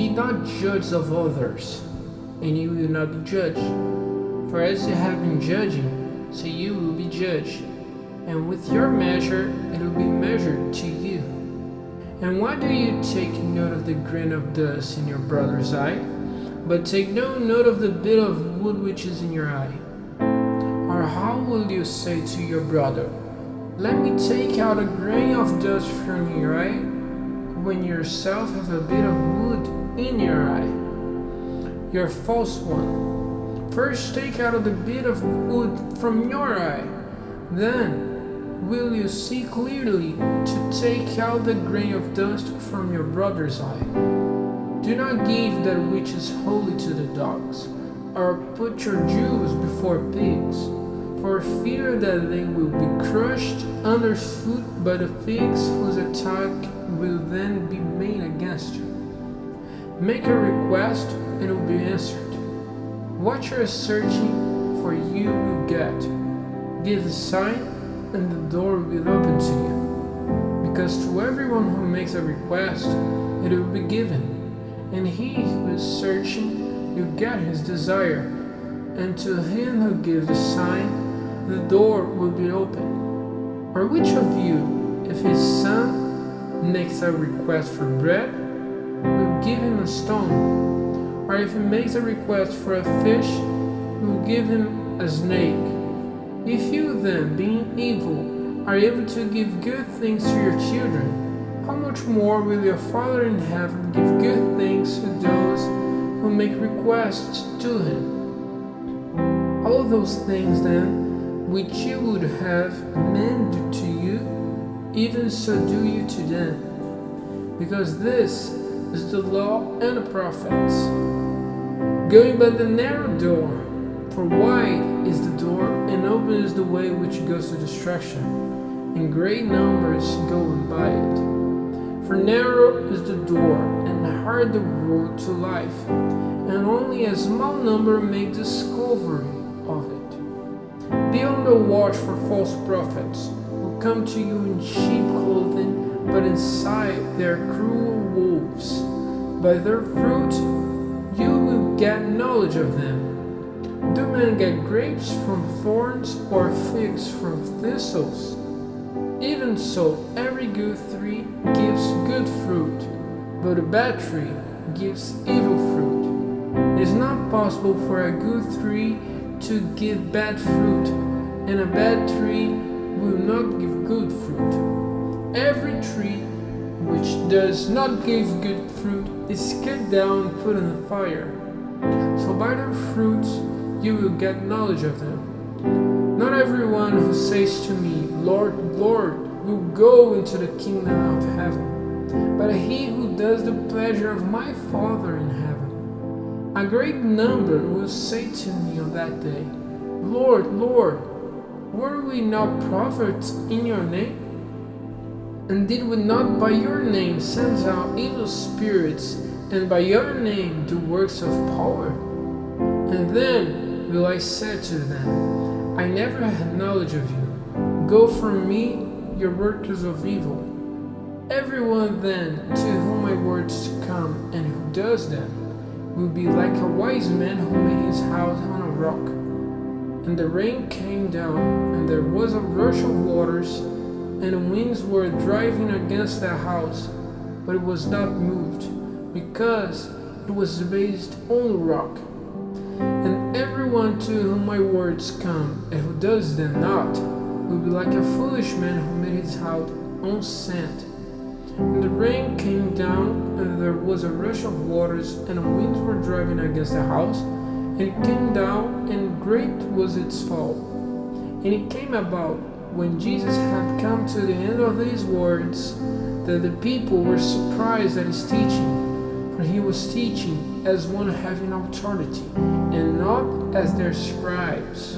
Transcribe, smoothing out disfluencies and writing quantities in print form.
Be not judged of others, and you will not be judged. For as you have been judging, so you will be judged. And with your measure, it will be measured to you. And why do you take note of the grain of dust in your brother's eye, but take no note of the bit of wood which is in your eye? Or how will you say to your brother, let me take out a grain of dust from your eye, when yourself have a bit of wood in your eye? You're a false one. First take out the bit of wood from your eye, then will you see clearly to take out the grain of dust from your brother's eye. Do not give that which is holy to the dogs, or put your jewels before pigs, for fear that they will be crushed underfoot by the pigs whose attack will then be made against you. Make a request and it will be answered. What you are searching for you will get. Give a sign and the door will open to you. Because to everyone who makes a request, it will be given. And he who is searching will get his desire. And to him who gives a sign, the door will be open. Or which of you, if his son makes a request for bread, will give him a stone? Or if he makes a request for a fish, will give him a snake? If you then, being evil, are able to give good things to your children, how much more will your Father in heaven give good things to those who make requests to him? All those things then, which you would have men do to you, even so do you to them. Because this is the law and the prophets. Going by the narrow door, for wide is the door, and open is the way which goes to destruction, and great numbers go by it. For narrow is the door, and hard the road to life, and only a small number make discovery of it. Be on the watch for false prophets, who come to you in sheep clothing, but inside they are cruel wolves. By their fruit you will get knowledge of them. Do men get grapes from thorns, or figs from thistles? Even so, every good tree gives good fruit, but a bad tree gives evil fruit. It is not possible for a good tree to give bad fruit, and a bad tree will not give good fruit. Every tree which does not give good fruit is cut down and put in the fire. So by their fruits you will get knowledge of them. Not everyone who says to me, Lord, Lord, will go into the kingdom of heaven, but he who does the pleasure of my Father in heaven. A great number will say to me on that day, Lord, Lord, were we not prophets in your name? And did we not by your name send out evil spirits, and by your name do works of power? And then will I say to them, I never had knowledge of you. Go from me, you workers of evil. Everyone then to whom my words come and who does them will be like a wise man who made his house on a rock. And the rain came down, and there was a rush of waters, and the winds were driving against the house, but it was not moved, because it was based on the rock. And everyone to whom my words come, and who does them not, will be like a foolish man who made his house on sand. And the rain came down, and there was a rush of waters, and the winds were driving against the house, and it came down, and great was its fall. And it came about, when Jesus had come to the end of these words, that the people were surprised at his teaching, for he was teaching as one having authority, and not as their scribes.